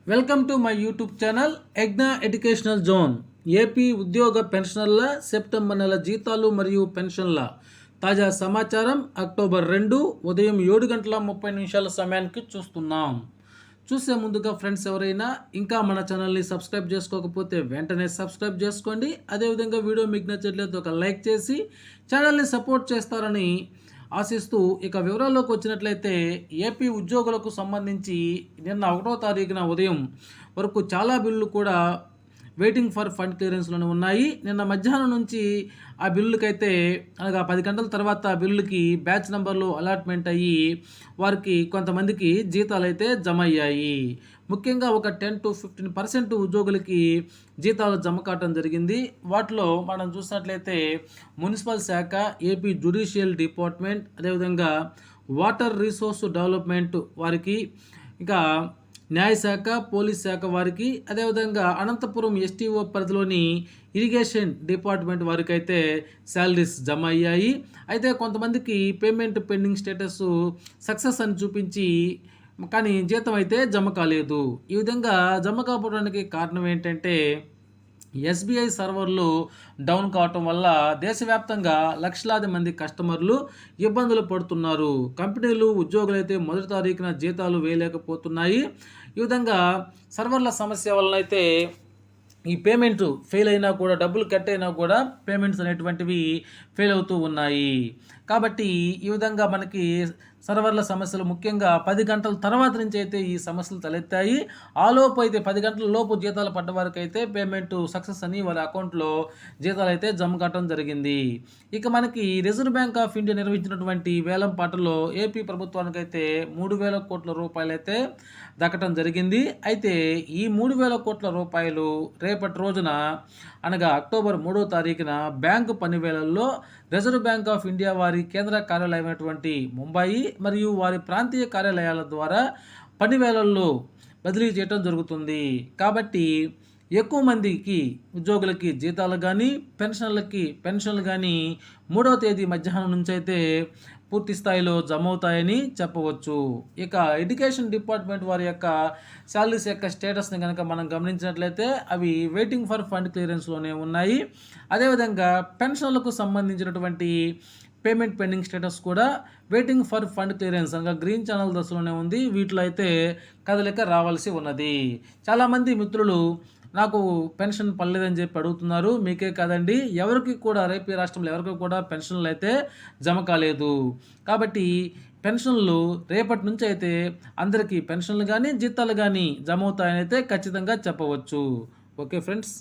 Welcome to my YouTube channel ఎగ్నా educational zone. AP ఉద్యోగ పెన్షనర్ల సెప్టెంబర్ నెల జీతాలు మరియు పెన్షన్ల తాజా సమాచారం అక్టోబర్ 2 ఉదయం 7:30 సమయానికి చూస్తున్నాం. చూసే ముందుగా ఫ్రెండ్స్ ఎవరైనా ఇంకా మన ఛానల్ని సబ్స్క్రైబ్ చేసుకోకపోతే వెంటనే సబ్స్క్రైబ్ చేసుకోండి. అదేవిధంగా వీడియో మీకు నచ్చట్లేదు ఒక లైక్ చేసి ఛానల్ని సపోర్ట్ చేస్తారని ఆశిస్తూ ఇక వివరాల్లోకి వచ్చినట్లయితే ఏపీ ఉద్యోగులకు సంబంధించి నిన్న 1వ తారీఖున ఉదయం వరకు చాలా బిల్లులు కూడా వెయిటింగ్ ఫర్ ఫండ్ క్లియరెన్స్లోనే ఉన్నాయి. నిన్న మధ్యాహ్నం నుంచి ఆ బిల్లుకైతే అనగా 10 గంటల తర్వాత ఆ బిల్లుకి బ్యాచ్ నెంబర్లు అలాట్మెంట్ అయ్యి వారికి కొంతమందికి జీతాలు అయితే జమ అయ్యాయి. ముఖ్యంగా ఒక 10 to 15% ఉద్యోగులకి జీతాలు జమ కావటం జరిగింది. వాటిలో మనం చూసినట్లయితే మున్సిపల్ శాఖ, ఏపీ జ్యుడిషియల్ డిపార్ట్మెంట్, అదేవిధంగా వాటర్ రిసోర్స్ డెవలప్మెంట్ వారికి, ఇంకా న్యాయశాఖ, పోలీస్ శాఖ వారికి, అదేవిధంగా అనంతపురం ఎస్టీఓ పరిధిలోని ఇరిగేషన్ డిపార్ట్మెంట్ వారికి అయితే శాలరీస్ జమ అయ్యాయి. అయితే కొంతమందికి పేమెంట్ పెండింగ్ స్టేటస్ సక్సెస్ అని చూపించి కానీ జీతం అయితే జమ కాలేదు. ఈ విధంగా జమ కాకపోవడానికి కారణం ఏంటంటే ఎస్బీఐ సర్వర్లు డౌన్ కావటం వల్ల దేశవ్యాప్తంగా లక్షలాది మంది కస్టమర్లు ఇబ్బందులు పడుతున్నారు. కంపెనీలు, ఉద్యోగులైతే మొదటి తారీఖున జీతాలు వేయలేకపోతున్నాయి. ఈ విధంగా సర్వర్ల సమస్య వలన అయితే ఈ పేమెంట్ ఫెయిల్ అయినా కూడా, డబ్బులు కట్ అయినా కూడా పేమెంట్స్ అనేటువంటివి ఫెయిల్ అవుతూ ఉన్నాయి. కాబట్టి ఈ విధంగా మనకి సర్వర్ల సమస్యలు ముఖ్యంగా 10 గంటల తర్వాత నుంచి అయితే ఈ సమస్యలు తలెత్తాయి. ఆలోపు అయితే 10 గంటల లోపు జీతాలు పడ్డ వారికి అయితే పేమెంట్ సక్సెస్ అని వారి అకౌంట్లో జీతాలు అయితే జమ కావడం జరిగింది. ఇక మనకి రిజర్వ్ బ్యాంక్ ఆఫ్ ఇండియా నిర్వహించినటువంటి వేలం పాటలో ఏపీ ప్రభుత్వానికైతే 3,000 కోట్ల రూపాయలు అయితే దక్కడం జరిగింది. అయితే ఈ 3,000 కోట్ల రూపాయలు రేపటి రోజున అనగా అక్టోబర్ 3వ తారీఖున బ్యాంకు పని వేళల్లో రిజర్వ్ బ్యాంక్ ఆఫ్ ఇండియా వారి కేంద్ర కార్యాలయమైనటువంటి ముంబాయి మరియు వారి ప్రాంతీయ కార్యాలయాల ద్వారా పని వేళల్లో బదిలీ చేయడం జరుగుతుంది. కాబట్టి ఎక్కువ మందికి ఉద్యోగులకి జీతాలు కానీ, పెన్షన్లు కానీ 3వ తేదీ మధ్యాహ్నం నుంచి అయితే పూర్తి స్థాయిలో జమ అవుతాయని చెప్పవచ్చు. ఇక ఎడ్యుకేషన్ డిపార్ట్మెంట్ వారి యొక్క శాలరీస్ యొక్క స్టేటస్ని కనుక మనం గమనించినట్లయితే అవి వెయిటింగ్ ఫర్ ఫండ్ క్లియరెన్స్లోనే ఉన్నాయి. అదేవిధంగా పెన్షన్లకు సంబంధించినటువంటి పేమెంట్ పెండింగ్ స్టేటస్ కూడా వెయిటింగ్ ఫర్ ఫండ్ క్లియరెన్స్ అనగా గ్రీన్ ఛానల్ దశలోనే ఉంది. వీటిలో అయితే కదలిక రావాల్సి ఉన్నది. చాలామంది మిత్రులు నాకు పెన్షన్ పడలేదని చెప్పి అడుగుతున్నారు. మీకే కాదండి, ఎవరికి కూడా రేపీ రాష్ట్రంలో ఎవరికి కూడా పెన్షన్లు అయితే జమ కాలేదు. కాబట్టి పెన్షన్లు రేపటి నుంచి అయితే అందరికీ పెన్షన్లు కానీ, జీతాలు కానీ జమ అవుతాయని అయితే ఖచ్చితంగా చెప్పవచ్చు. Okay friends.